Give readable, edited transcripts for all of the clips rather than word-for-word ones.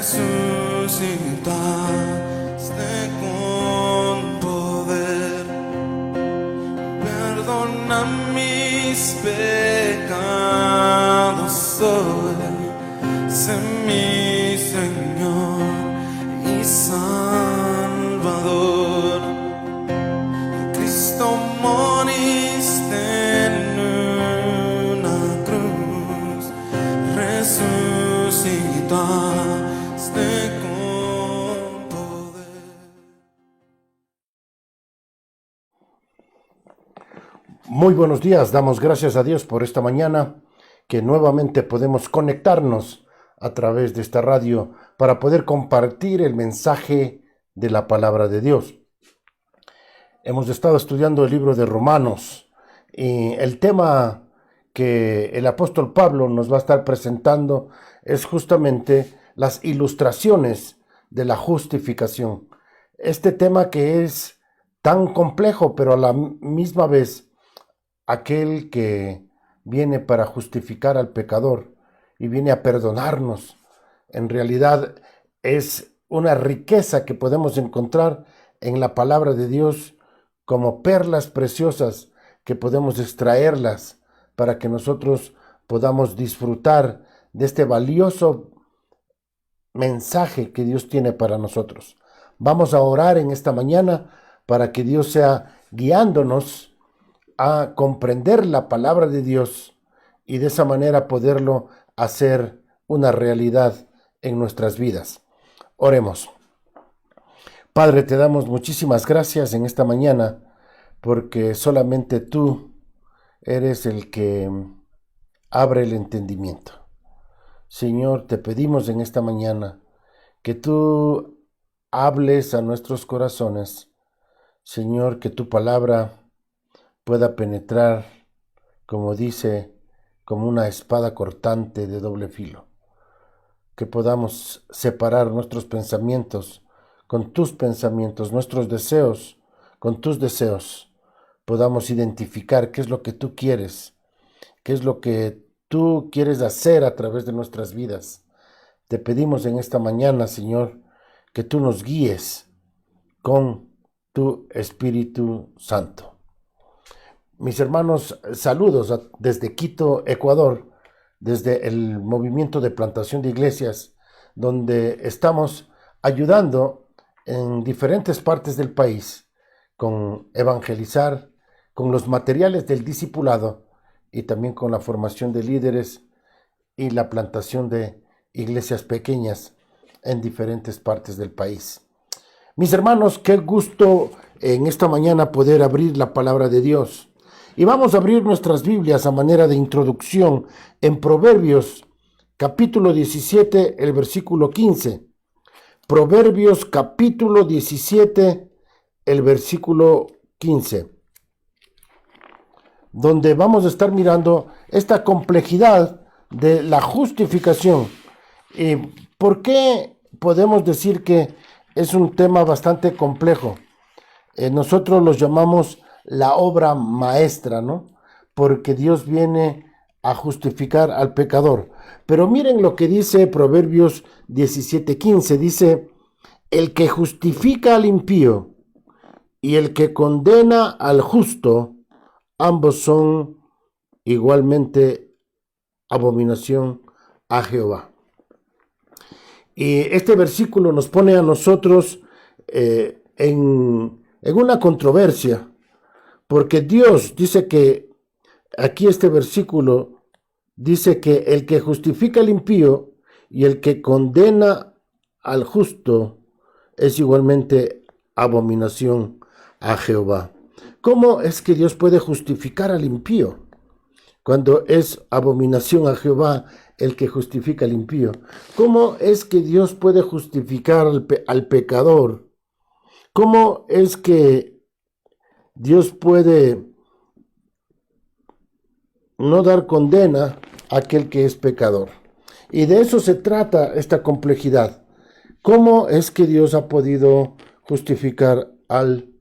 resucitaste con poder. Perdona mis pecados hoy, sé mi Señor y Salvador. Cristo, moriste en una cruz, resucitaste con poder. Muy buenos días, damos gracias a Dios por esta mañana que nuevamente podemos conectarnos a través de esta radio para poder compartir el mensaje de la palabra de Dios. Hemos estado estudiando el libro de Romanos y el tema que el apóstol Pablo nos va a estar presentando es justamente las ilustraciones de la justificación. Este tema que es tan complejo, pero a la misma vez aquel que viene para justificar al pecador y viene a perdonarnos, en realidad es una riqueza que podemos encontrar en la palabra de Dios como perlas preciosas que podemos extraerlas para que nosotros podamos disfrutar de este valioso mensaje que Dios tiene para nosotros. Vamos a orar en esta mañana para que Dios sea guiándonos a comprender la palabra de Dios y de esa manera poderlo hacer una realidad en nuestras vidas. Oremos. Padre, te damos muchísimas gracias en esta mañana porque solamente tú eres el que abre el entendimiento. Señor, te pedimos en esta mañana que tú hables a nuestros corazones. Señor, que tu palabra pueda penetrar, como dice, como una espada cortante de doble filo. Que podamos separar nuestros pensamientos con tus pensamientos, nuestros deseos con tus deseos. Podamos identificar qué es lo que tú quieres, qué es lo que tú quieres hacer a través de nuestras vidas. Te pedimos en esta mañana, Señor, que tú nos guíes con tu Espíritu Santo. Mis hermanos, saludos desde Quito, Ecuador, desde el movimiento de plantación de iglesias, donde estamos ayudando en diferentes partes del país con evangelizar, con los materiales del discipulado y también con la formación de líderes y la plantación de iglesias pequeñas en diferentes partes del país. Mis hermanos, qué gusto en esta mañana poder abrir la palabra de Dios. Y vamos a abrir nuestras Biblias a manera de introducción en Proverbios capítulo 17, el versículo 15. Proverbios capítulo 17, el versículo 15. Donde vamos a estar mirando esta complejidad de la justificación. ¿Por qué podemos decir que es un tema bastante complejo? Nosotros los llamamos la obra maestra, ¿no? Porque Dios viene a justificar al pecador. Pero miren lo que dice Proverbios 17:15. Dice, el que justifica al impío y el que condena al justo, ambos son igualmente abominación a Jehová. Y este versículo nos pone a nosotros en una controversia, porque Dios dice que, aquí este versículo dice que el que justifica al impío y el que condena al justo es igualmente abominación a Jehová. ¿Cómo es que Dios puede justificar al impío cuando es abominación a Jehová el que justifica al impío? ¿Cómo es que Dios puede justificar al pecador? ¿Cómo es que Dios puede no dar condena a aquel que es pecador? Y de eso se trata esta complejidad. ¿Cómo es que Dios ha podido justificar al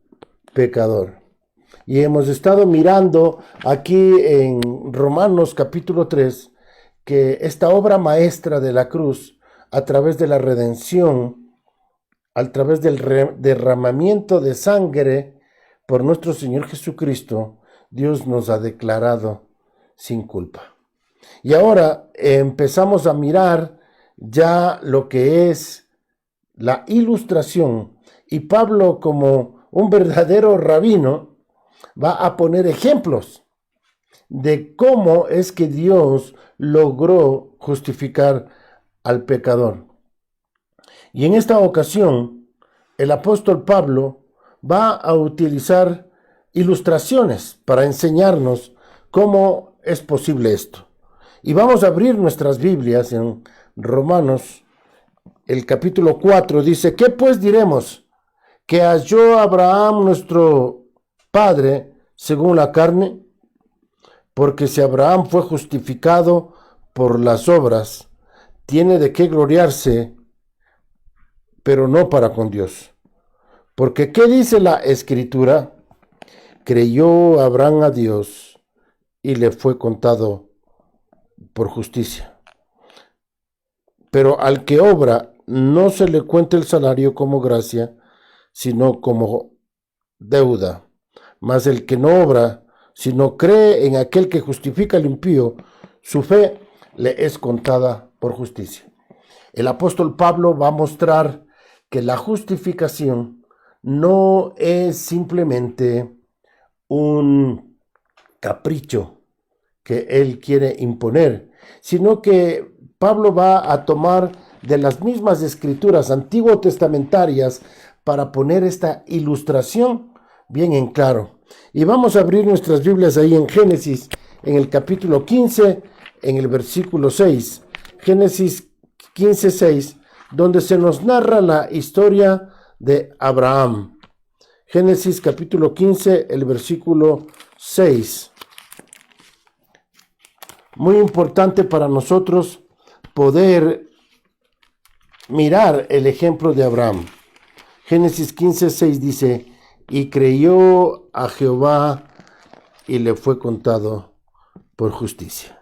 pecador? Y hemos estado mirando aquí en Romanos capítulo 3 que esta obra maestra de la cruz a través de la redención, a través del derramamiento de sangre por nuestro Señor Jesucristo, Dios nos ha declarado sin culpa. Y ahora empezamos a mirar ya lo que es la ilustración. Y Pablo, como un verdadero rabino, va a poner ejemplos de cómo es que Dios logró justificar al pecador. Y en esta ocasión, el apóstol Pablo va a utilizar ilustraciones para enseñarnos cómo es posible esto. Y vamos a abrir nuestras Biblias en Romanos, el capítulo 4, dice: ¿qué pues diremos? ¿Que halló Abraham nuestro padre según la carne? Porque si Abraham fue justificado por las obras, tiene de qué gloriarse, pero no para con Dios. Porque ¿qué dice la Escritura? Creyó Abraham a Dios y le fue contado por justicia. Pero al que obra no se le cuenta el salario como gracia, sino como deuda. Mas el que no obra, sino cree en aquel que justifica al impío, su fe le es contada por justicia. El apóstol Pablo va a mostrar que la justificación no es simplemente un capricho que él quiere imponer, sino que Pablo va a tomar de las mismas escrituras antiguo testamentarias para poner esta ilustración bien en claro. Y vamos a abrir nuestras Biblias ahí en Génesis, en el capítulo 15, en el versículo 6. Génesis 15, 6, donde se nos narra la historia de Abraham. Génesis capítulo 15, el versículo 6. Muy importante para nosotros poder mirar el ejemplo de Abraham. Génesis 15, 6 dice: y creyó a Jehová y le fue contado por justicia.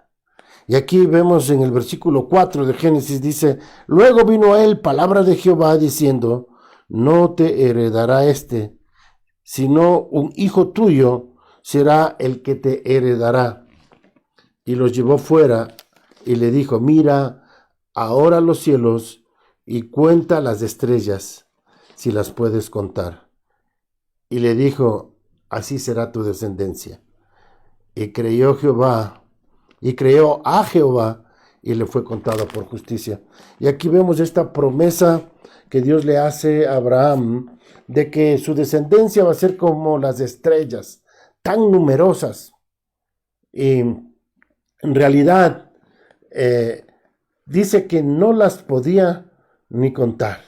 Y aquí vemos en el versículo 4 de Génesis, dice: luego vino a él palabra de Jehová diciendo: no te heredará sino un hijo tuyo será el que te heredará. Y los llevó fuera y le dijo: mira ahora los cielos y cuenta las estrellas, si las puedes contar. Y le dijo: así será tu descendencia. Y creyó a Jehová y le fue contado por justicia. Y aquí vemos esta promesa que Dios le hace a Abraham de que su descendencia va a ser como las estrellas, tan numerosas. Y en realidad dice que no las podía ni contar.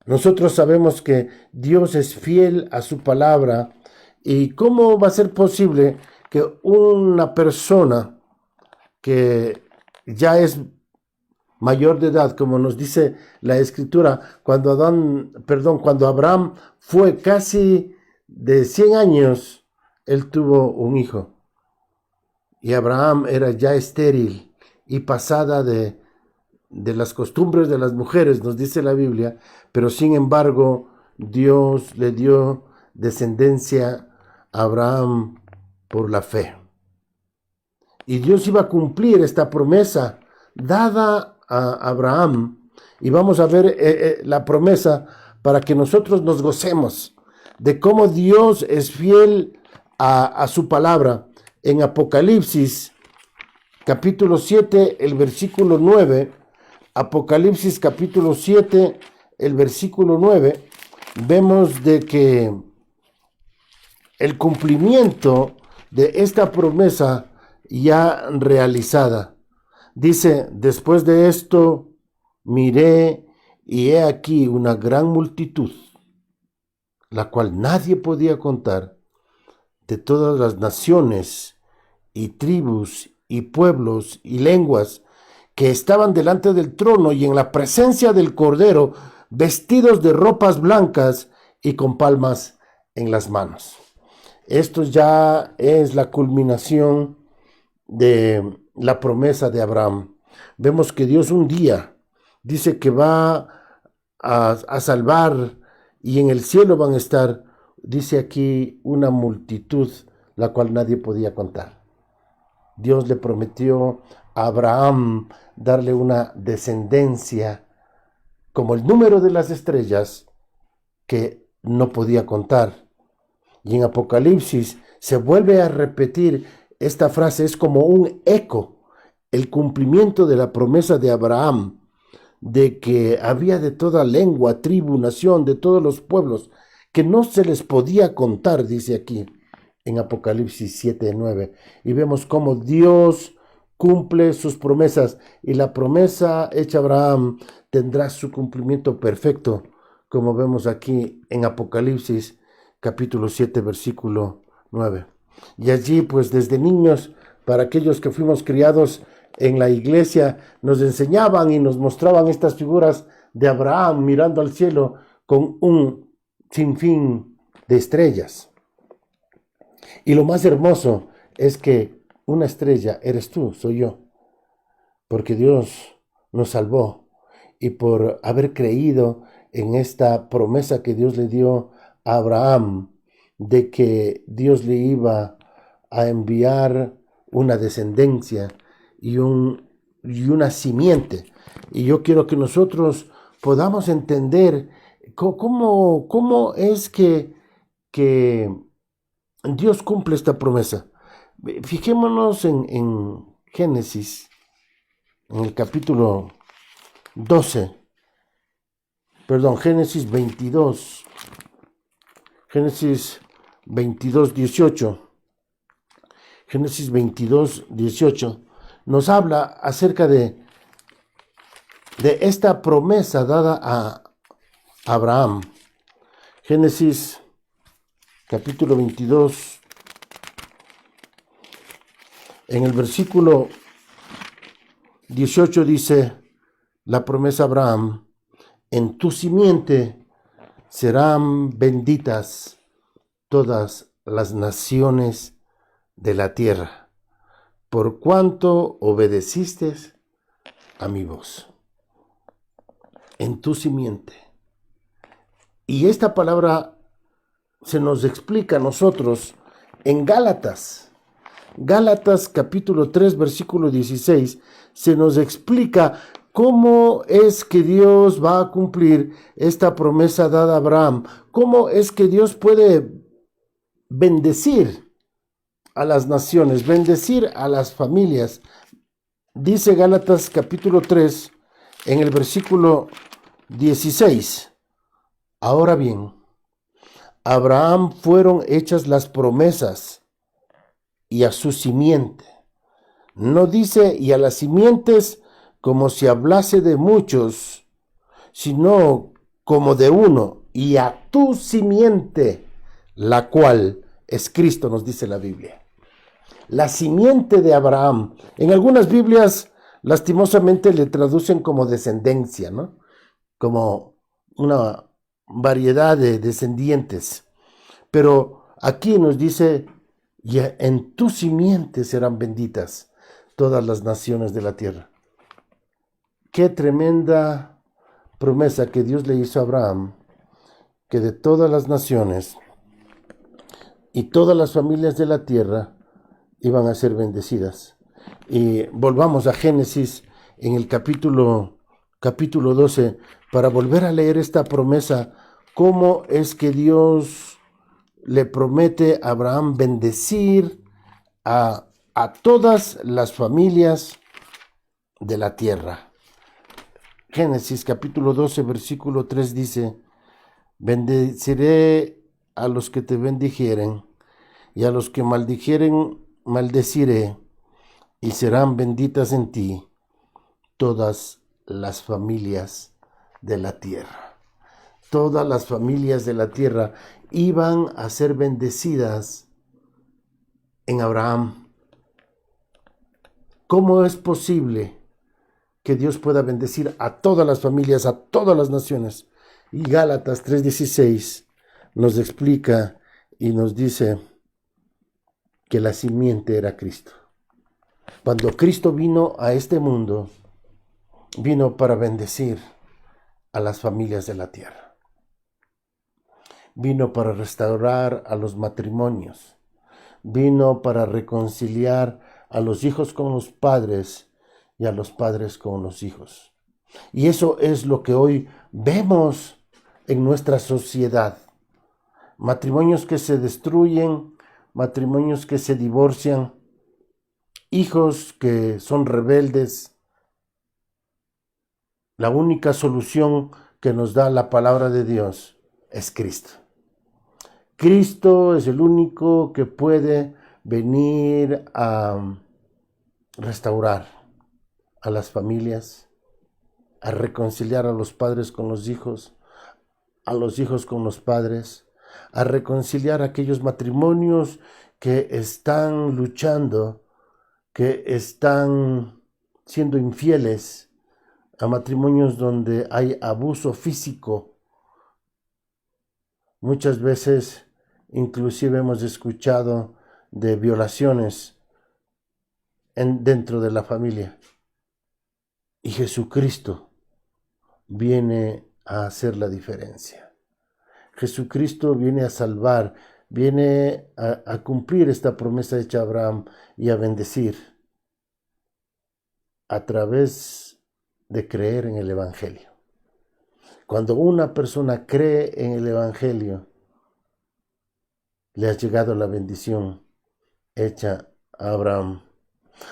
Nosotros sabemos que Dios es fiel a su palabra. ¿Y cómo va a ser posible que una persona que ya es mayor de edad, como nos dice la Escritura, cuando Abraham fue casi de 100 años, él tuvo un hijo? Y Abraham era ya estéril y pasada de las costumbres de las mujeres, nos dice la Biblia, pero sin embargo Dios le dio descendencia a Abraham por la fe. Y Dios iba a cumplir esta promesa dada a Abraham. Y vamos a ver la promesa para que nosotros nos gocemos de cómo Dios es fiel a su palabra. En Apocalipsis capítulo 7, el versículo 9, Apocalipsis capítulo 7, el versículo 9, vemos de que el cumplimiento de esta promesa ya realizada. Dice: después de esto miré y he aquí una gran multitud, la cual nadie podía contar, de todas las naciones y tribus y pueblos y lenguas, que estaban delante del trono y en la presencia del Cordero, vestidos de ropas blancas y con palmas en las manos. Esto ya es la culminación de la promesa de Abraham. Vemos que Dios un día dice que va a salvar y en el cielo van a estar, dice aquí, una multitud la cual nadie podía contar. Dios le prometió a Abraham darle una descendencia como el número de las estrellas que no podía contar. Y en Apocalipsis se vuelve a repetir esta frase, es como un eco, el cumplimiento de la promesa de Abraham, de que había de toda lengua, tribu, nación, de todos los pueblos, que no se les podía contar, dice aquí en Apocalipsis 7:9. Y vemos cómo Dios cumple sus promesas, y la promesa hecha a Abraham tendrá su cumplimiento perfecto, como vemos aquí en Apocalipsis capítulo 7, versículo 9. Y allí, pues desde niños, para aquellos que fuimos criados en la iglesia, nos enseñaban y nos mostraban estas figuras de Abraham mirando al cielo con un sinfín de estrellas. Y lo más hermoso es que una estrella eres tú, soy yo, porque Dios nos salvó y por haber creído en esta promesa que Dios le dio a Abraham de que Dios le iba a enviar una descendencia y una simiente. Y yo quiero que nosotros podamos entender cómo es que Dios cumple esta promesa. Fijémonos en Génesis, en el capítulo 12, perdón, Génesis 22, Génesis 22, 18. Génesis 22, 18 nos habla acerca de esta promesa dada a Abraham. Génesis capítulo 22, en el versículo 18 dice la promesa a Abraham: en tu simiente serán benditas todas las naciones de la tierra, por cuanto obedeciste a mi voz. En tu simiente. Y esta palabra se nos explica a nosotros en Gálatas. Gálatas capítulo 3, versículo 16, se nos explica cómo es que Dios va a cumplir esta promesa dada a Abraham, cómo es que Dios puede bendecir a las naciones, bendecir a las familias. Dice Gálatas capítulo 3, en el versículo 16, ahora bien, a Abraham fueron hechas las promesas y a su simiente. No dice y a las simientes como si hablase de muchos, sino como de uno, y a tu simiente, la cual es Cristo, nos dice la Biblia. La simiente de Abraham. En algunas Biblias, lastimosamente, le traducen como descendencia, ¿no? Como una variedad de descendientes. Pero aquí nos dice, y en tu simiente serán benditas todas las naciones de la tierra. Qué tremenda promesa que Dios le hizo a Abraham, que de todas las naciones y todas las familias de la tierra iban a ser bendecidas. Y volvamos a Génesis en el capítulo 12 para volver a leer esta promesa, cómo es que Dios le promete a Abraham bendecir a todas las familias de la tierra. Génesis capítulo 12, versículo 3 dice: bendeciré a los que te bendijeren, y a los que maldijeren maldeciré, y serán benditas en ti todas las familias de la tierra. Todas las familias de la tierra iban a ser bendecidas en Abraham. ¿Cómo es posible que Dios pueda bendecir a todas las familias, a todas las naciones? Y Gálatas 3:16 nos explica y nos dice que la simiente era Cristo. Cuando Cristo vino a este mundo, vino para bendecir a las familias de la tierra. Vino para restaurar a los matrimonios. Vino para reconciliar a los hijos con los padres y a los padres con los hijos. Y eso es lo que hoy vemos en nuestra sociedad. Matrimonios que se destruyen, matrimonios que se divorcian, hijos que son rebeldes. La única solución que nos da la palabra de Dios es Cristo. Cristo es el único que puede venir a restaurar a las familias, a reconciliar a los padres con los hijos, a los hijos con los padres, a reconciliar a aquellos matrimonios que están luchando, que están siendo infieles, a matrimonios donde hay abuso físico. Muchas veces inclusive hemos escuchado de violaciones dentro de la familia. Y Jesucristo viene a hacer la diferencia. Jesucristo viene a salvar, viene a cumplir esta promesa hecha a Abraham y a bendecir a través de creer en el Evangelio. Cuando una persona cree en el Evangelio, le ha llegado la bendición hecha a Abraham.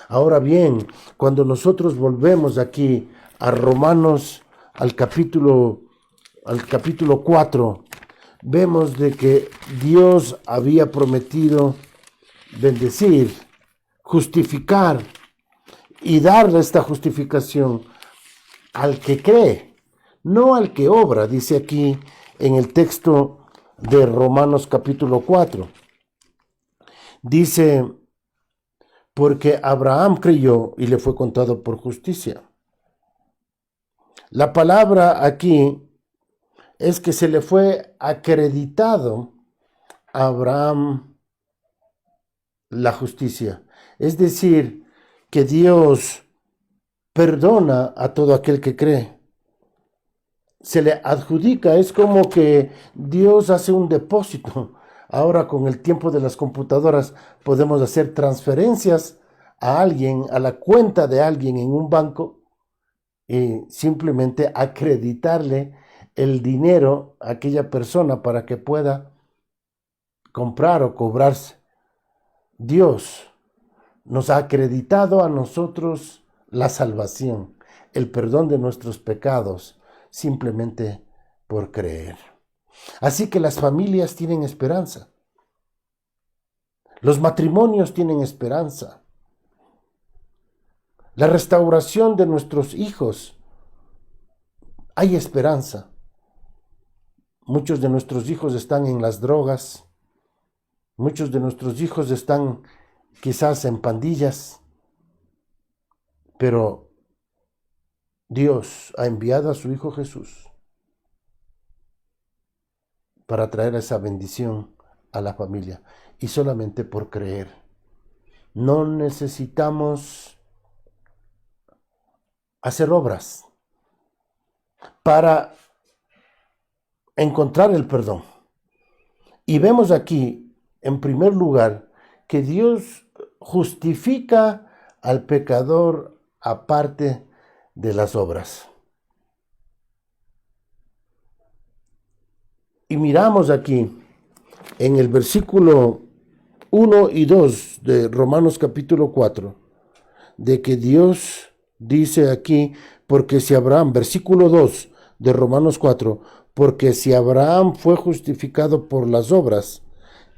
Ahora bien, cuando nosotros volvemos aquí a Romanos, al capítulo 4, vemos de que Dios había prometido bendecir, justificar y darle esta justificación al que cree, no al que obra, dice aquí en el texto de Romanos capítulo 4. Dice, porque Abraham creyó y le fue contado por justicia. La palabra aquí es que se le fue acreditado a Abraham la justicia. Es decir, que Dios perdona a todo aquel que cree. Se le adjudica, es como que Dios hace un depósito. Ahora con el tiempo de las computadoras podemos hacer transferencias a alguien, a la cuenta de alguien en un banco y simplemente acreditarle el dinero a aquella persona para que pueda comprar o cobrarse. Dios nos ha acreditado a nosotros la salvación, el perdón de nuestros pecados, simplemente por creer. Así que las familias tienen esperanza. Los matrimonios tienen esperanza. La restauración de nuestros hijos, hay esperanza. Muchos de nuestros hijos están en las drogas. Muchos de nuestros hijos están quizás en pandillas. Pero Dios ha enviado a su Hijo Jesús para traer esa bendición a la familia. Y solamente por creer. No necesitamos hacer obras para encontrar el perdón. Y vemos aquí, en primer lugar, que Dios justifica al pecador aparte de las obras. Y miramos aquí en el versículo 1 y 2 de Romanos capítulo 4, de que Dios dice aquí, porque si Abraham, versículo 2 de Romanos 4, porque si Abraham fue justificado por las obras,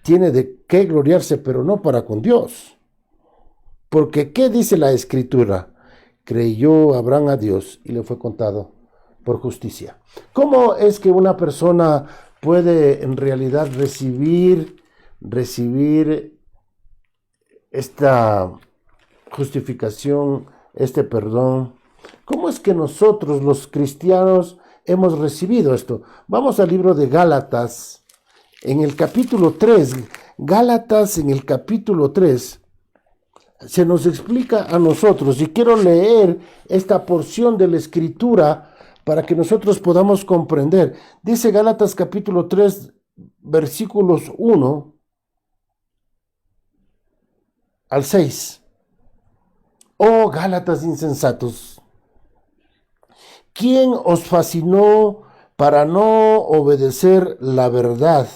tiene de qué gloriarse, pero no para con Dios. Porque ¿qué dice la Escritura? Creyó Abraham a Dios y le fue contado por justicia. ¿Cómo es que una persona puede en realidad recibir esta justificación, este perdón? ¿Cómo es que nosotros los cristianos hemos recibido esto? Vamos al libro de Gálatas, en el capítulo 3. Gálatas en el capítulo 3, se nos explica a nosotros, y quiero leer esta porción de la Escritura para que nosotros podamos comprender. Dice Gálatas capítulo 3, versículos 1 al 6. Oh Gálatas insensatos, ¿quién os fascinó para no obedecer la verdad?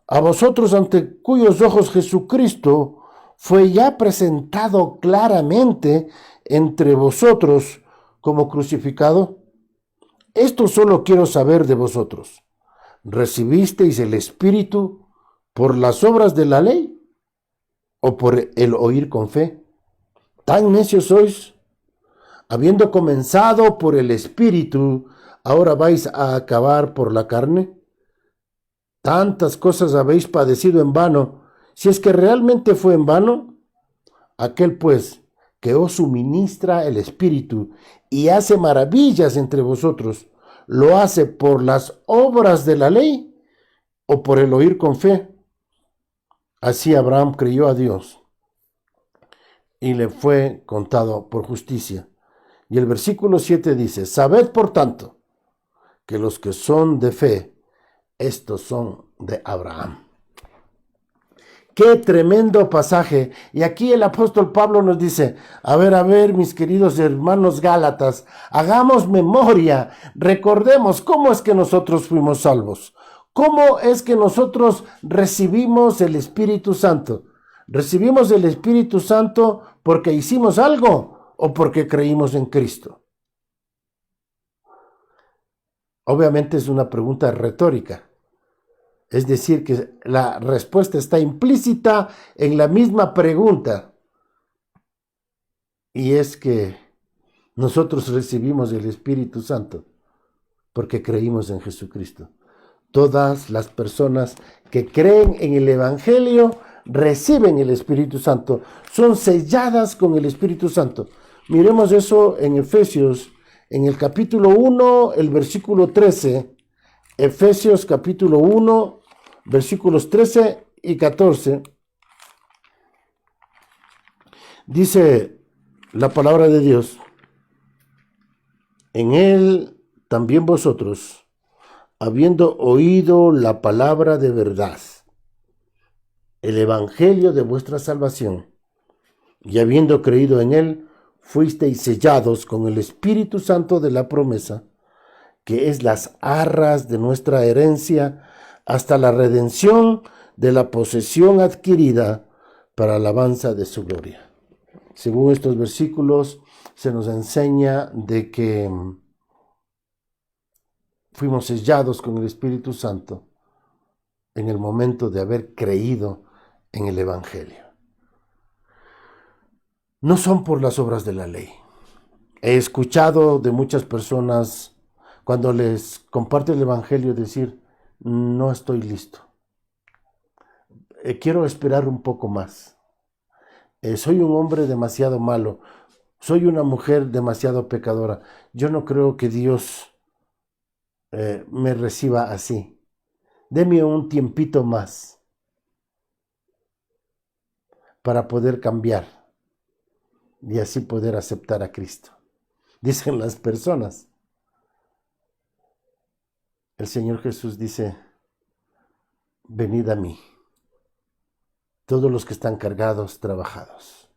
A vosotros ante cuyos ojos Jesucristo fue ya presentado claramente entre vosotros como crucificado. Esto solo quiero saber de vosotros. ¿Recibisteis el Espíritu por las obras de la ley o por el oír con fe? ¿Tan necios sois? Habiendo comenzado por el Espíritu, ¿ahora vais a acabar por la carne? Tantas cosas habéis padecido en vano, si es que realmente fue en vano. Aquel pues que os suministra el Espíritu y hace maravillas entre vosotros, ¿lo hace por las obras de la ley o por el oír con fe? Así Abraham creyó a Dios y le fue contado por justicia. Y el versículo 7 dice, sabed por tanto que los que son de fe, estos son de Abraham. Qué tremendo pasaje. Y aquí el apóstol Pablo nos dice, a ver, mis queridos hermanos Gálatas, hagamos memoria, recordemos cómo es que nosotros fuimos salvos. ¿Cómo es que nosotros recibimos el Espíritu Santo? ¿Recibimos el Espíritu Santo porque hicimos algo o porque creímos en Cristo? Obviamente es una pregunta retórica. Es decir, que la respuesta está implícita en la misma pregunta. Y es que nosotros recibimos el Espíritu Santo porque creímos en Jesucristo. Todas las personas que creen en el Evangelio reciben el Espíritu Santo. Son selladas con el Espíritu Santo. Miremos eso en Efesios, en el capítulo 1, el versículo 13. Efesios capítulo 1, versículos 13 y 14. Dice la palabra de Dios, en él también vosotros, habiendo oído la palabra de verdad, el evangelio de vuestra salvación, y habiendo creído en él, fuisteis sellados con el Espíritu Santo de la promesa, que es las arras de nuestra herencia, hasta la redención de la posesión adquirida para alabanza de su gloria. Según estos versículos, se nos enseña de que fuimos sellados con el Espíritu Santo en el momento de haber creído en el Evangelio. No son por las obras de la ley. He escuchado de muchas personas cuando les comparte el Evangelio decir, no estoy listo. Quiero esperar un poco más. Soy un hombre demasiado malo. Soy una mujer demasiado pecadora. Yo no creo que Dios me reciba así. Deme un tiempito más para poder cambiar y así poder aceptar a Cristo. Dicen las personas. El Señor Jesús dice, venid a mí, todos los que están cargados, trabajados.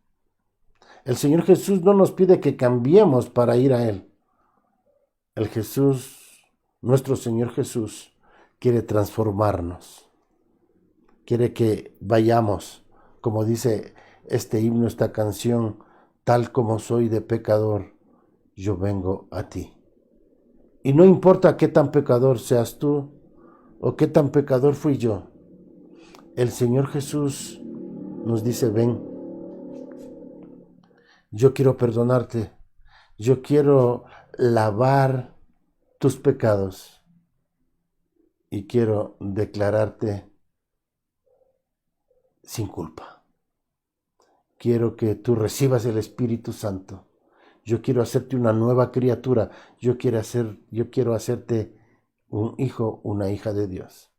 El Señor Jesús no nos pide que cambiemos para ir a Él. El Jesús, nuestro Señor Jesús, quiere transformarnos. Quiere que vayamos, como dice este himno, esta canción, tal como soy de pecador, yo vengo a ti. Y no importa qué tan pecador seas tú o qué tan pecador fui yo. El Señor Jesús nos dice, ven, yo quiero perdonarte, yo quiero lavar tus pecados y quiero declararte sin culpa. Quiero que tú recibas el Espíritu Santo. Yo quiero hacerte una nueva criatura. Yo quiero hacerte un hijo, una hija de Dios.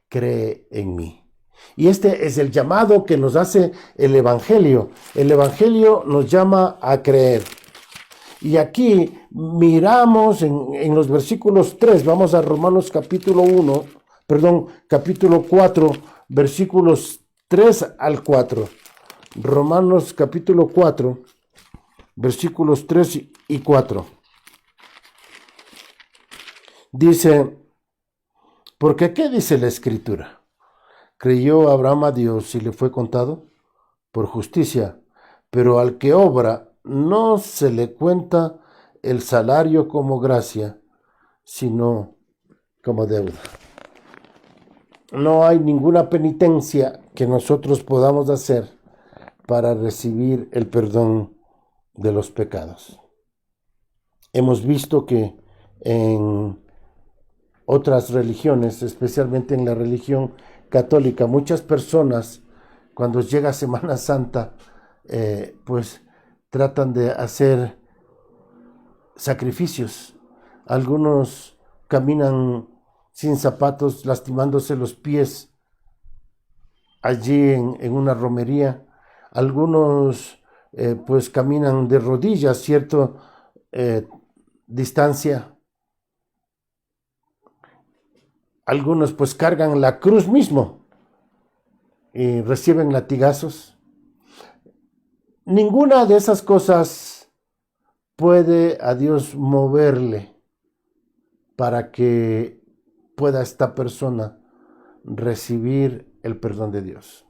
Cree en mí. Y este es el llamado que nos hace el Evangelio. El Evangelio nos llama a creer. Y aquí miramos en los versículos 3, vamos a Romanos capítulo 4, versículos 3 al 4. Romanos capítulo 4, versículos 3 y 4. Dice, porque ¿qué dice la Escritura? Creyó Abraham a Dios y le fue contado por justicia, pero al que obra no se le cuenta el salario como gracia, sino como deuda. No hay ninguna penitencia que nosotros podamos hacer para recibir el perdón de los pecados. Hemos visto que en otras religiones, especialmente en la religión católica, muchas personas cuando llega Semana Santa, pues tratan de hacer sacrificios. Algunos caminan sin zapatos, lastimándose los pies allí en una romería. Algunos pues caminan de rodillas cierta distancia. Algunos pues cargan la cruz mismo y reciben latigazos. Ninguna de esas cosas puede a Dios moverle para que pueda esta persona recibir el perdón de Dios.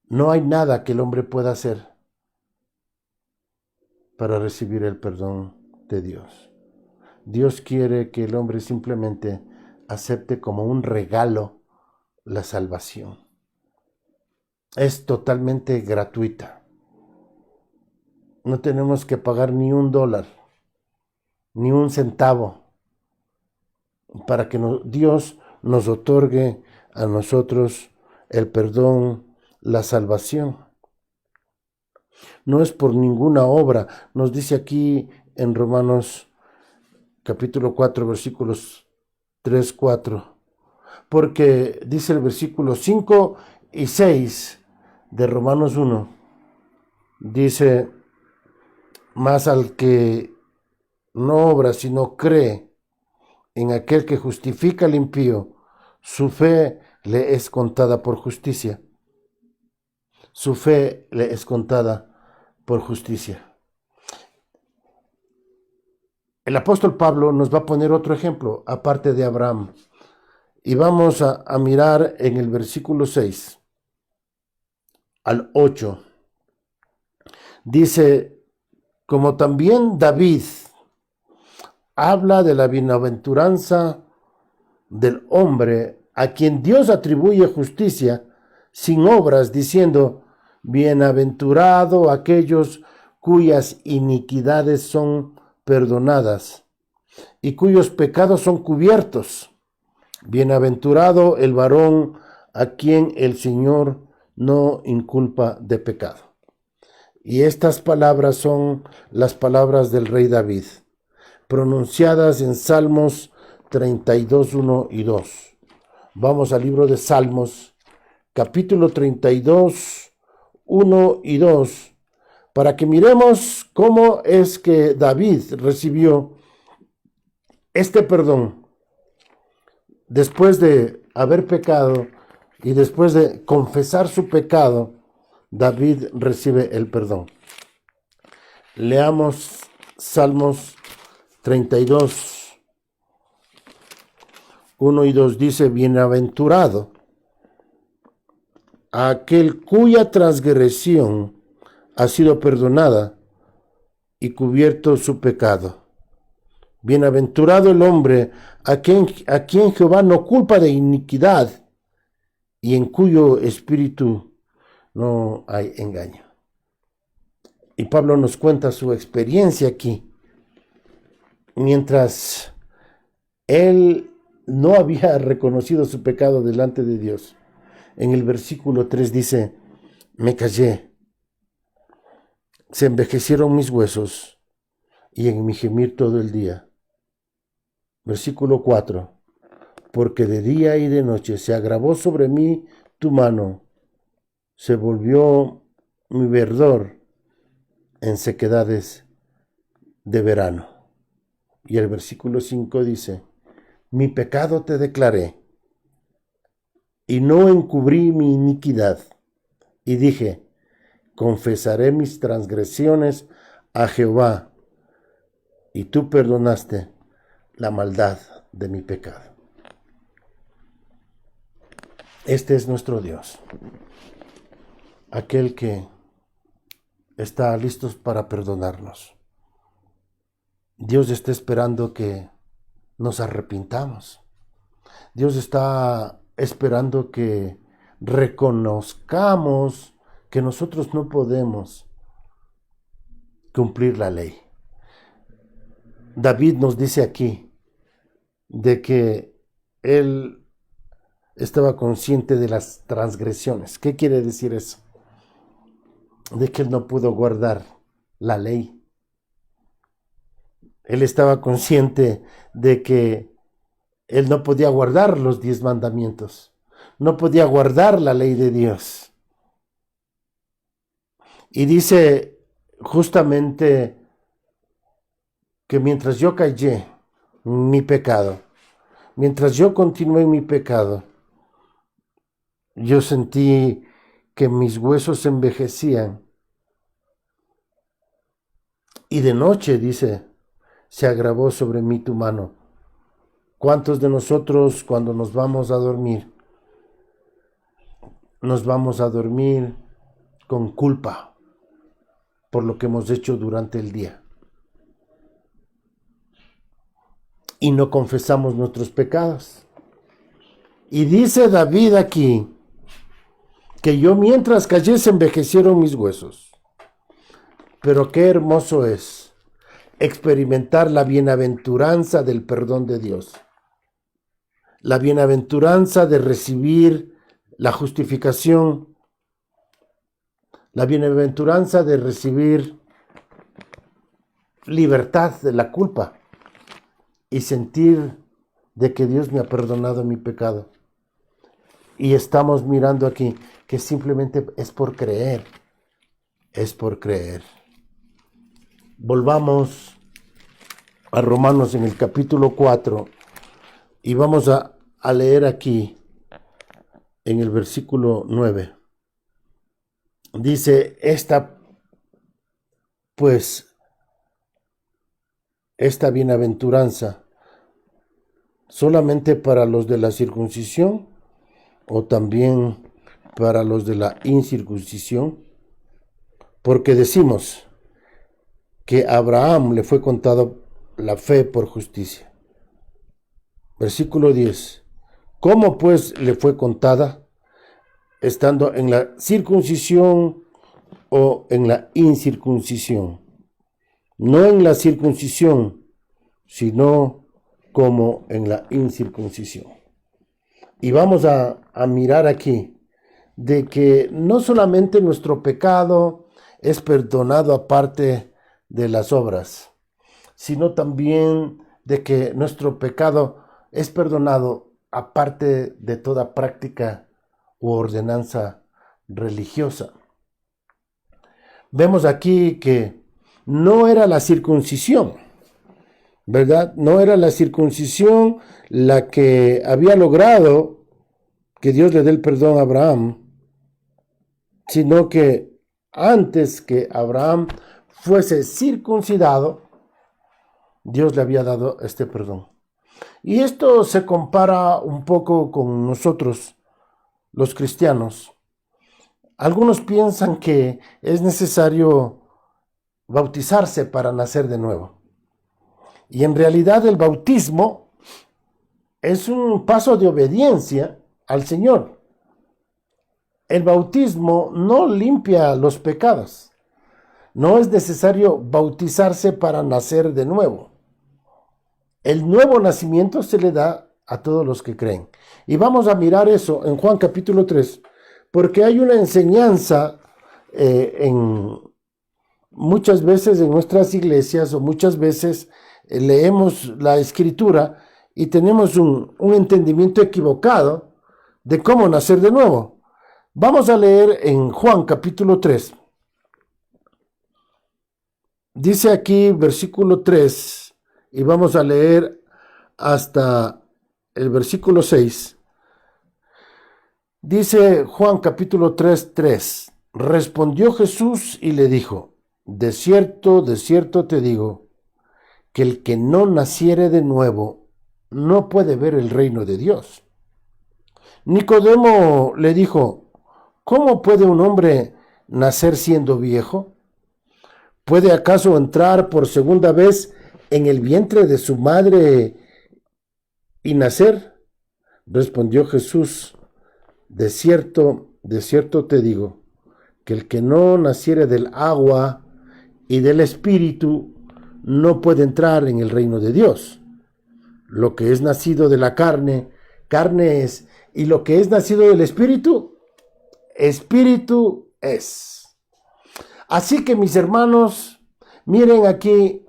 No hay nada que el hombre pueda hacer para recibir el perdón de Dios. Dios quiere que el hombre simplemente acepte como un regalo la salvación. Es totalmente gratuita. No tenemos que pagar ni $1, ni un centavo, para que Dios nos otorgue a nosotros el perdón, la salvación. No es por ninguna obra. Nos dice aquí en Romanos capítulo 4, versículos 3, 4. Porque dice el versículo 5 y 6 de Romanos 1. Dice, mas al que no obra, sino cree en aquel que justifica al impío, su fe le es contada por justicia. Su fe le es contada por justicia. El apóstol Pablo nos va a poner otro ejemplo, aparte de Abraham. Y vamos a mirar en el versículo 6 al 8. Dice, como también David habla de la bienaventuranza del hombre a quien Dios atribuye justicia sin obras, diciendo, bienaventurado aquellos cuyas iniquidades son perdonadas y cuyos pecados son cubiertos. Bienaventurado el varón a quien el Señor no inculpa de pecado. Y estas palabras son las palabras del rey David, pronunciadas en Salmos 32, 1 y 2. Vamos al libro de Salmos, capítulo 32, 1 y 2, para que miremos cómo es que David recibió este perdón después de haber pecado y después de confesar su pecado. David recibe el perdón. Leamos Salmos 32, 1 y 2. Dice, bienaventurado aquel cuya transgresión ha sido perdonada y cubierto su pecado. Bienaventurado el hombre a quien Jehová no culpa de iniquidad y en cuyo espíritu no hay engaño. Y Pablo nos cuenta su experiencia aquí. Mientras él no había reconocido su pecado delante de Dios, en el versículo 3 dice, me callé, se envejecieron mis huesos y en mi gemir todo el día. Versículo 4, porque de día y de noche se agravó sobre mí tu mano, se volvió mi verdor en sequedades de verano. Y el versículo 5 dice, mi pecado te declaré, y no encubrí mi iniquidad. Y dije, confesaré mis transgresiones a Jehová, y tú perdonaste la maldad de mi pecado. Este es nuestro Dios, aquel que está listo para perdonarnos. Dios está esperando que nos arrepintamos. Dios está esperando que reconozcamos que nosotros no podemos cumplir la ley. David nos dice aquí de que él estaba consciente de las transgresiones. ¿Qué quiere decir eso? De que él no pudo guardar la ley. Él estaba consciente de que él no podía guardar los 10 mandamientos. No podía guardar la ley de Dios. Y dice justamente que mientras yo callé mi pecado, mientras yo continué en mi pecado, yo sentí que mis huesos se envejecían. Y de noche, dice, se agravó sobre mí tu mano. ¿Cuántos de nosotros cuando nos vamos a dormir con culpa por lo que hemos hecho durante el día? Y no confesamos nuestros pecados. Y dice David aquí, que yo mientras callé se envejecieron mis huesos. Pero qué hermoso es experimentar la bienaventuranza del perdón de Dios. La bienaventuranza de recibir la justificación. La bienaventuranza de recibir libertad de la culpa. Y sentir de que Dios me ha perdonado mi pecado. Y estamos mirando aquí que simplemente es por creer. Es por creer. Volvamos a Romanos en el capítulo 4 y vamos a leer aquí en el versículo 9. Dice, esta bienaventuranza solamente para los de la circuncisión o también para los de la incircuncisión, porque decimos que a Abraham le fue contado la fe por justicia. Versículo 10. ¿Cómo pues le fue contada? Estando en la circuncisión o en la incircuncisión. No en la circuncisión, sino como en la incircuncisión. Y vamos a mirar aquí de que no solamente nuestro pecado es perdonado aparte de las obras, sino también de que nuestro pecado es perdonado aparte de toda práctica u ordenanza religiosa. Vemos aquí que no era la circuncisión, ¿verdad? No era la circuncisión la que había logrado que Dios le dé el perdón a Abraham, sino que antes que Abraham fuese circuncidado, Dios le había dado este perdón. Y esto se compara un poco con nosotros, los cristianos. Algunos piensan que es necesario bautizarse para nacer de nuevo. Y en realidad el bautismo es un paso de obediencia al Señor. El bautismo no limpia los pecados. No es necesario bautizarse para nacer de nuevo. El nuevo nacimiento se le da a todos los que creen. Y vamos a mirar eso en Juan capítulo 3, porque hay una enseñanza muchas veces en nuestras iglesias o muchas veces leemos la escritura y tenemos un entendimiento equivocado de cómo nacer de nuevo. Vamos a leer en Juan capítulo 3. Dice aquí versículo 3 y vamos a leer hasta el versículo 6. Dice Juan capítulo 3, 3. Respondió Jesús y le dijo: de cierto te digo, que el que no naciere de nuevo no puede ver el reino de Dios. Nicodemo le dijo: ¿cómo puede un hombre nacer siendo viejo? ¿Puede acaso entrar por segunda vez en el vientre de su madre y nacer? Respondió Jesús: de cierto te digo, que el que no naciere del agua y del espíritu no puede entrar en el reino de Dios. Lo que es nacido de la carne, carne es, y lo que es nacido del espíritu, espíritu es. Así que, mis hermanos, miren aquí,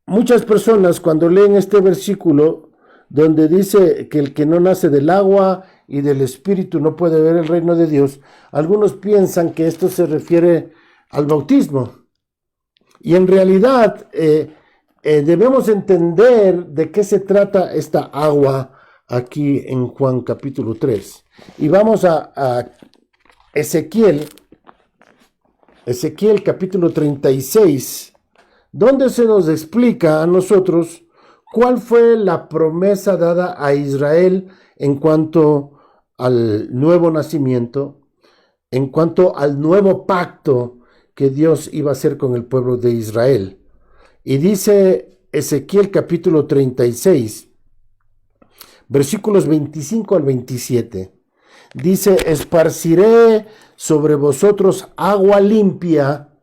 muchas personas cuando leen este versículo donde dice que el que no nace del agua y del espíritu no puede ver el reino de Dios, algunos piensan que esto se refiere al bautismo. Y en realidad debemos entender de qué se trata esta agua aquí en Juan capítulo 3. Y vamos a Ezequiel capítulo 36, donde se nos explica a nosotros cuál fue la promesa dada a Israel en cuanto al nuevo nacimiento, en cuanto al nuevo pacto que Dios iba a hacer con el pueblo de Israel. Y dice Ezequiel capítulo 36, versículos 25 al 27. Dice: esparciré sobre vosotros agua limpia.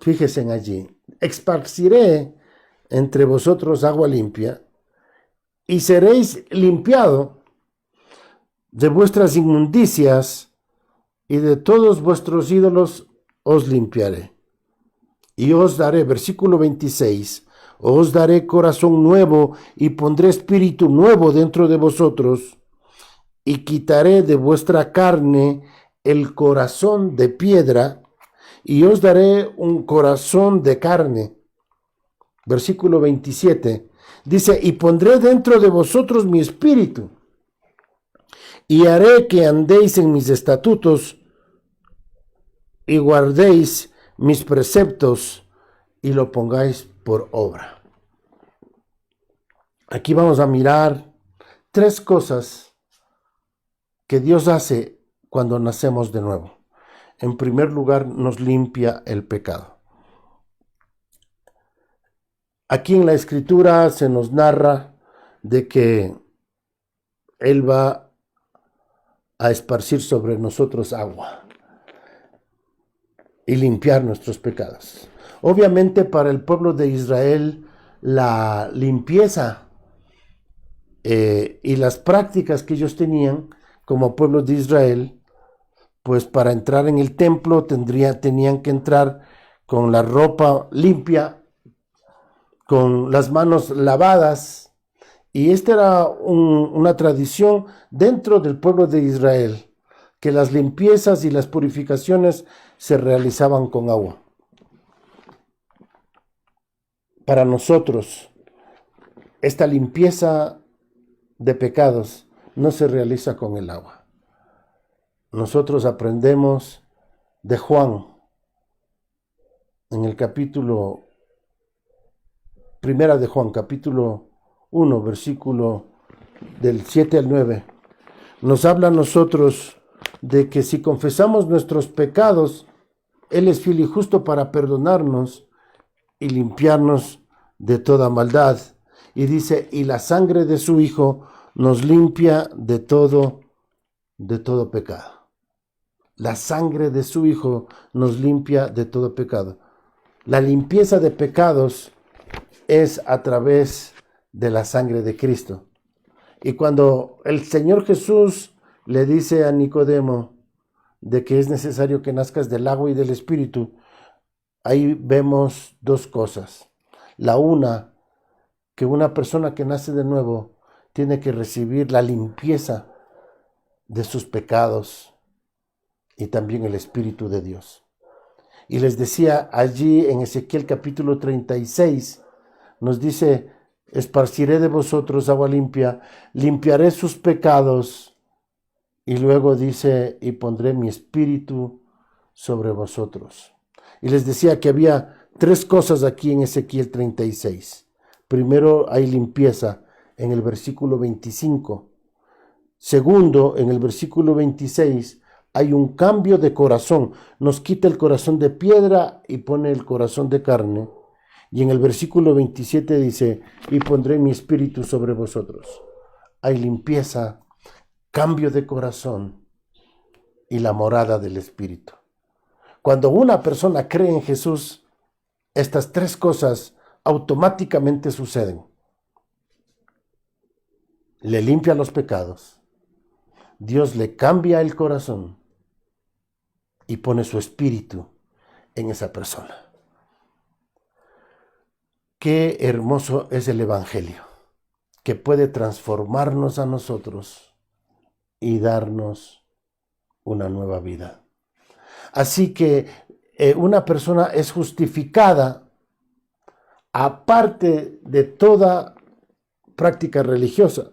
Fíjense en allí. Esparciré entre vosotros agua limpia, y seréis limpiado de vuestras inmundicias, y de todos vuestros ídolos os limpiaré. Y os daré, versículo 26, os daré corazón nuevo y pondré espíritu nuevo dentro de vosotros, y quitaré de vuestra carne el corazón de piedra, y os daré un corazón de carne. Versículo 27, dice: y pondré dentro de vosotros mi espíritu, y haré que andéis en mis estatutos, y guardéis mis preceptos, y lo pongáis por obra. Aquí vamos a mirar tres cosas que Dios hace cuando nacemos de nuevo. En primer lugar, nos limpia el pecado. Aquí en la Escritura se nos narra de que Él va a esparcir sobre nosotros agua y limpiar nuestros pecados. Obviamente, para el pueblo de Israel, la limpieza y las prácticas que ellos tenían como pueblo de Israel, pues para entrar en el templo tenían que entrar con la ropa limpia, con las manos lavadas, y esta era una tradición dentro del pueblo de Israel, que las limpiezas y las purificaciones se realizaban con agua. Para nosotros, esta limpieza de pecados no se realiza con el agua. Nosotros aprendemos de Juan en el capítulo primera de Juan, capítulo 1, versículo del 7 al 9. Nos habla a nosotros de que si confesamos nuestros pecados, Él es fiel y justo para perdonarnos y limpiarnos de toda maldad. Y dice: y la sangre de su Hijo nos limpia de todo pecado. La sangre de su Hijo nos limpia de todo pecado. La limpieza de pecados es a través de la sangre de Cristo. Y cuando el Señor Jesús le dice a Nicodemo de que es necesario que nazcas del agua y del espíritu, ahí vemos dos cosas. La una, que una persona que nace de nuevo tiene que recibir la limpieza de sus pecados y también el Espíritu de Dios. Y les decía allí en Ezequiel capítulo 36, nos dice: esparciré de vosotros agua limpia, limpiaré sus pecados. Y luego dice: y pondré mi espíritu sobre vosotros. Y les decía que había tres cosas aquí en Ezequiel 36. Primero, hay limpieza en el versículo 25. Segundo, en el versículo 26, hay un cambio de corazón. Nos quita el corazón de piedra y pone el corazón de carne. Y en el versículo 27 dice: y pondré mi espíritu sobre vosotros. Hay limpieza, cambio de corazón y la morada del Espíritu. Cuando una persona cree en Jesús, estas tres cosas automáticamente suceden. Le limpia los pecados, Dios le cambia el corazón y pone su espíritu en esa persona. Qué hermoso es el Evangelio, que puede transformarnos a nosotros y darnos una nueva vida. Así que una persona es justificada aparte de toda práctica religiosa.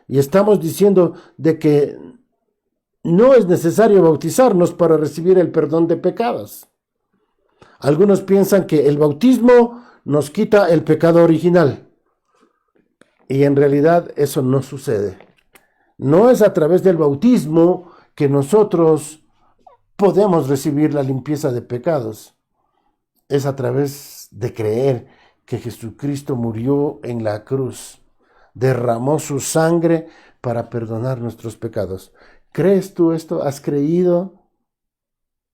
Y estamos diciendo de que no es necesario bautizarnos para recibir el perdón de pecados. Algunos piensan que el bautismo nos quita el pecado original. Y en realidad eso no sucede. No es a través del bautismo que nosotros podemos recibir la limpieza de pecados. Es a través de creer que Jesucristo murió en la cruz, derramó su sangre para perdonar nuestros pecados. ¿Crees tú esto? ¿Has creído?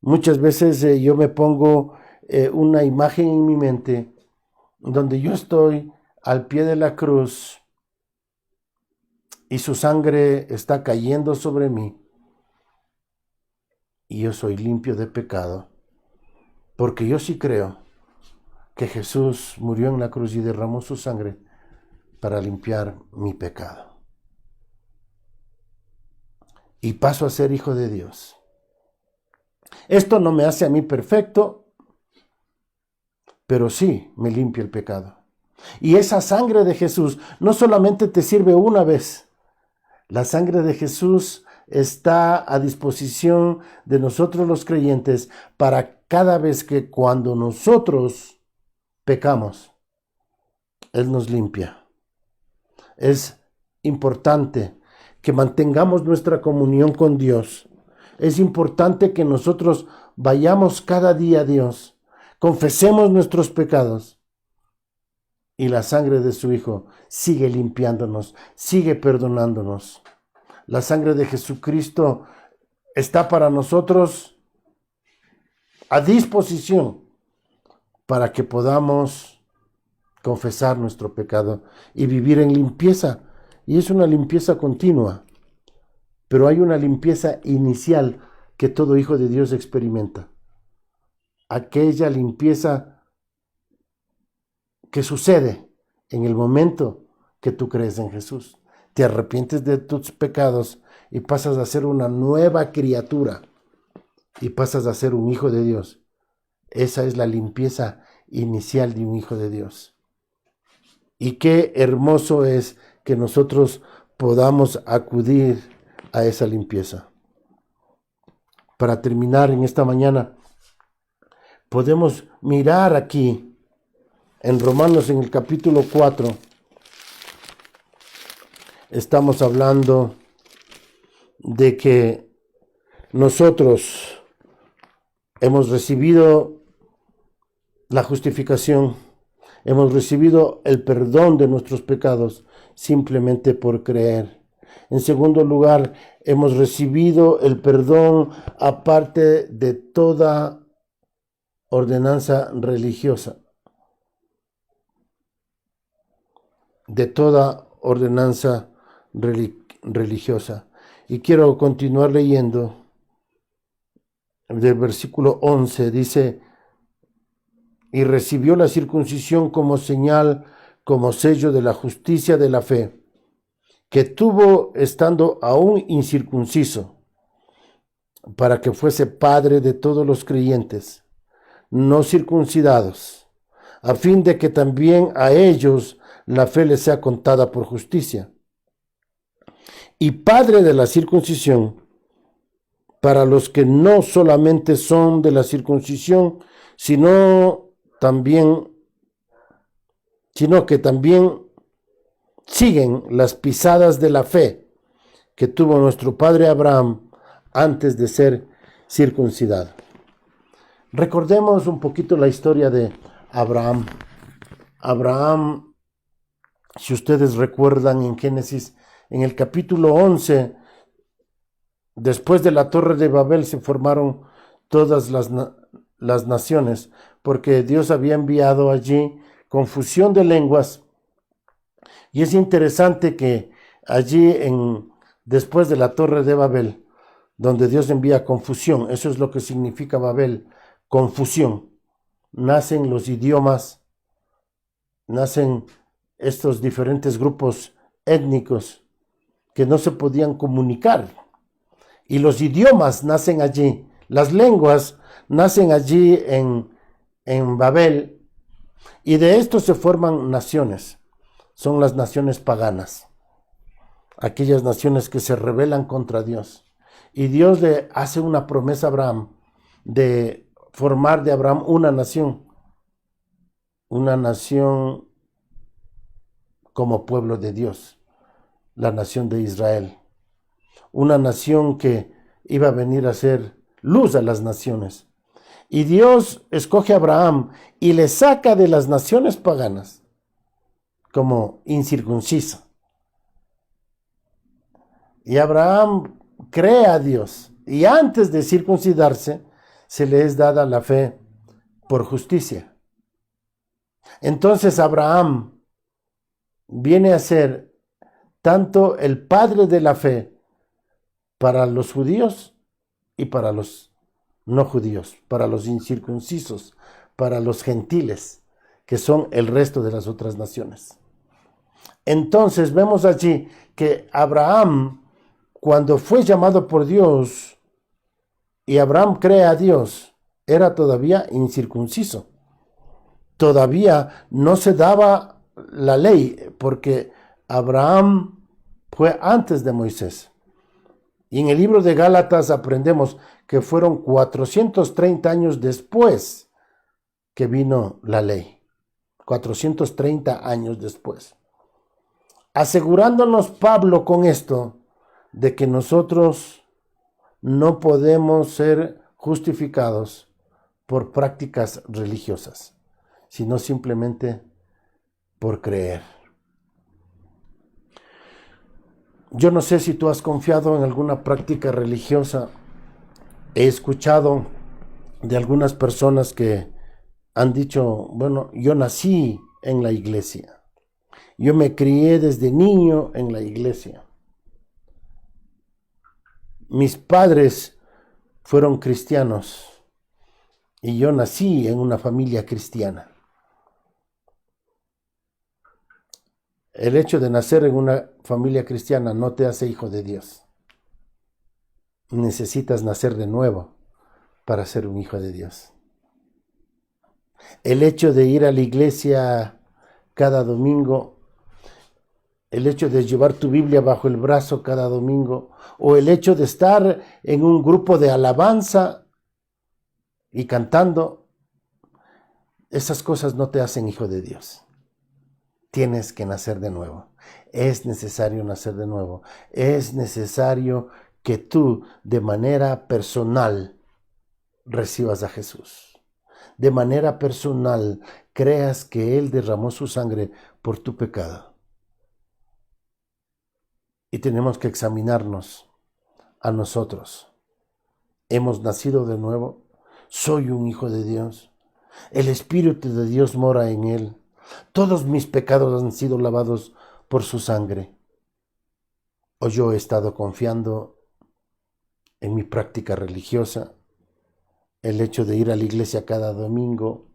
Muchas veces yo me pongo una imagen en mi mente donde yo estoy al pie de la cruz y su sangre está cayendo sobre mí y yo soy limpio de pecado, porque yo sí creo que Jesús murió en la cruz y derramó su sangre para limpiar mi pecado. Y paso a ser hijo de Dios. Esto no me hace a mí perfecto, pero sí me limpia el pecado. Y esa sangre de Jesús no solamente te sirve una vez. La sangre de Jesús está a disposición de nosotros los creyentes para cada vez que cuando nosotros pecamos, Él nos limpia. Es importante que mantengamos nuestra comunión con Dios. Es importante que nosotros vayamos cada día a Dios, confesemos nuestros pecados y la sangre de su Hijo sigue limpiándonos, sigue perdonándonos. La sangre de Jesucristo está para nosotros a disposición para que podamos confesar nuestro pecado y vivir en limpieza. Y es una limpieza continua, pero hay una limpieza inicial que todo hijo de Dios experimenta. Aquella limpieza que sucede en el momento que tú crees en Jesús. Te arrepientes de tus pecados y pasas a ser una nueva criatura y pasas a ser un hijo de Dios. Esa es la limpieza inicial de un hijo de Dios. Y qué hermoso es que nosotros podamos acudir a esa limpieza. Para terminar en esta mañana, podemos mirar aquí en Romanos en el capítulo 4. Estamos hablando de que nosotros hemos recibido la justificación, hemos recibido el perdón de nuestros pecados simplemente por creer. En segundo lugar, hemos recibido el perdón aparte de toda ordenanza religiosa. De toda ordenanza religiosa. Y quiero continuar leyendo del versículo 11. Dice: y recibió la circuncisión como señal como sello de la justicia de la fe, que tuvo estando aún incircunciso, para que fuese padre de todos los creyentes, no circuncidados, a fin de que también a ellos la fe les sea contada por justicia. Y padre de la circuncisión, para los que no solamente son de la circuncisión, sino que también siguen las pisadas de la fe que tuvo nuestro padre Abraham antes de ser circuncidado. Recordemos un poquito la historia de Abraham. Abraham, si ustedes recuerdan en Génesis, en el capítulo 11, después de la Torre de Babel se formaron todas las naciones, porque Dios había enviado allí confusión de lenguas. Y es interesante que allí, después de la Torre de Babel, donde Dios envía confusión, eso es lo que significa Babel, confusión. Nacen los idiomas, nacen estos diferentes grupos étnicos que no se podían comunicar. Y los idiomas nacen allí, las lenguas nacen allí en Babel, y de esto se forman naciones. Son las naciones paganas, aquellas naciones que se rebelan contra Dios. Y Dios le hace una promesa a Abraham de formar de Abraham una nación como pueblo de Dios, la nación de Israel, una nación que iba a venir a ser luz a las naciones. Y Dios escoge a Abraham y le saca de las naciones paganas como incircunciso. Y Abraham cree a Dios, y antes de circuncidarse se le es dada la fe por justicia. Entonces Abraham viene a ser tanto el padre de la fe para los judíos y para los no judíos, para los incircuncisos, para los gentiles, que son el resto de las otras naciones. Entonces vemos allí que Abraham, cuando fue llamado por Dios y Abraham cree a Dios, era todavía incircunciso. Todavía no se daba la ley, porque Abraham fue antes de Moisés. Y en el libro de Gálatas aprendemos que fueron 430 años después que vino la ley. 430 años después. Asegurándonos Pablo con esto de que nosotros no podemos ser justificados por prácticas religiosas, sino simplemente por creer. Yo no sé si tú has confiado en alguna práctica religiosa. He escuchado de algunas personas que han dicho, bueno, yo nací en la iglesia. Yo me crié desde niño en la iglesia. Mis padres fueron cristianos y yo nací en una familia cristiana. El hecho de nacer en una familia cristiana no te hace hijo de Dios. Necesitas nacer de nuevo para ser un hijo de Dios. El hecho de ir a la iglesia cada domingo, el hecho de llevar tu Biblia bajo el brazo cada domingo, o el hecho de estar en un grupo de alabanza y cantando, esas cosas no te hacen hijo de Dios. Tienes que nacer de nuevo. Es necesario nacer de nuevo. Es necesario que tú, de manera personal, recibas a Jesús. De manera personal, creas que Él derramó su sangre por tu pecado. Y tenemos que examinarnos a nosotros. ¿Hemos nacido de nuevo? ¿Soy un hijo de Dios? ¿El Espíritu de Dios mora en Él? ¿Todos mis pecados han sido lavados por su sangre? ¿O yo he estado confiando en mi práctica religiosa? El hecho de ir a la iglesia cada domingo,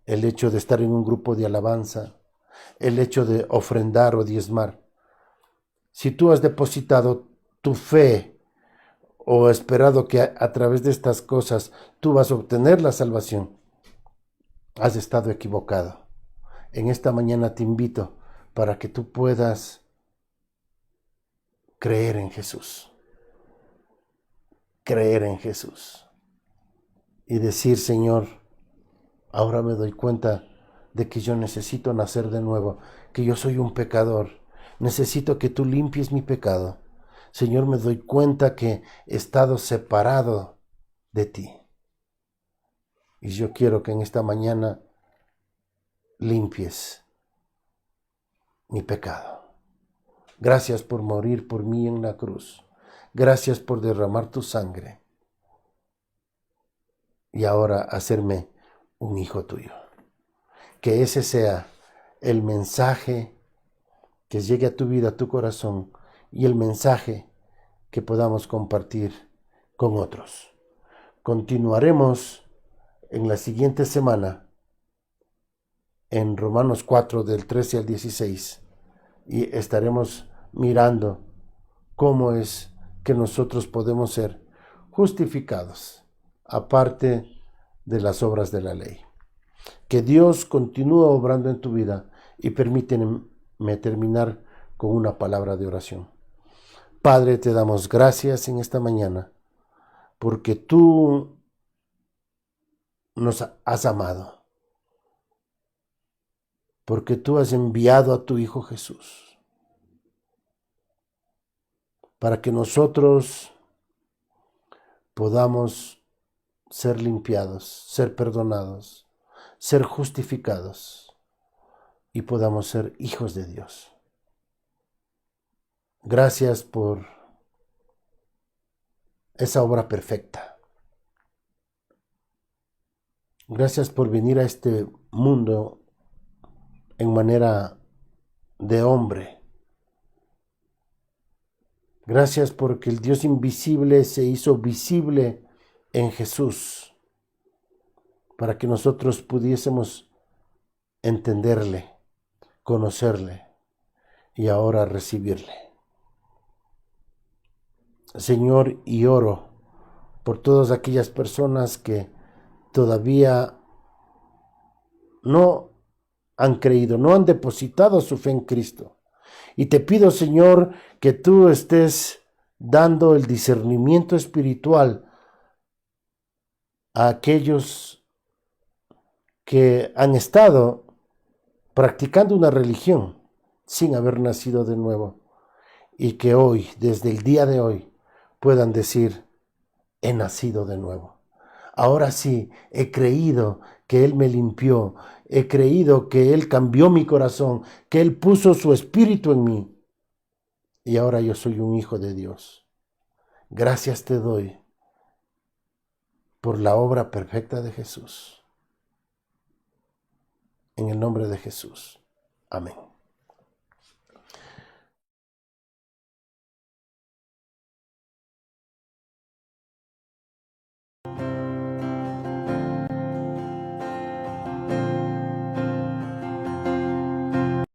el hecho de estar en un grupo de alabanza, el hecho de ofrendar o diezmar. Si tú has depositado tu fe o esperado que a través de estas cosas tú vas a obtener la salvación, has estado equivocado. En esta mañana te invito para que tú puedas creer en Jesús. Creer en Jesús. Y decir, Señor, ahora me doy cuenta de que yo necesito nacer de nuevo, que yo soy un pecador. Necesito que tú limpies mi pecado. Señor, me doy cuenta que he estado separado de ti. Y yo quiero que en esta mañana limpies mi pecado. Gracias por morir por mí en la cruz. Gracias por derramar tu sangre. Y ahora hacerme un hijo tuyo. Que ese sea el mensaje que llegue a tu vida, a tu corazón, y el mensaje que podamos compartir con otros. Continuaremos en la siguiente semana en Romanos 4 del 13 al 16 y estaremos mirando cómo es que nosotros podemos ser justificados aparte de las obras de la ley. Que Dios continúe obrando en tu vida y permíteme terminar con una palabra de oración. Padre, te damos gracias en esta mañana porque tú nos has amado, porque tú has enviado a tu Hijo Jesús para que nosotros podamos ser limpiados, ser perdonados, ser justificados y podamos ser hijos de Dios. Gracias por esa obra perfecta. Gracias por venir a este mundo en manera de hombre. Gracias porque el Dios invisible se hizo visible en Jesús para que nosotros pudiésemos entenderle, conocerle y ahora recibirle. Señor, y oro por todas aquellas personas que todavía no han creído, no han depositado su fe en Cristo. Y te pido, Señor, que tú estés dando el discernimiento espiritual a aquellos que han estado practicando una religión sin haber nacido de nuevo y que hoy, desde el día de hoy, puedan decir, he nacido de nuevo. Ahora sí, he creído que Él me limpió, he creído que Él cambió mi corazón, que Él puso su espíritu en mí y ahora yo soy un hijo de Dios. Gracias te doy por la obra perfecta de Jesús. En el nombre de Jesús. Amén.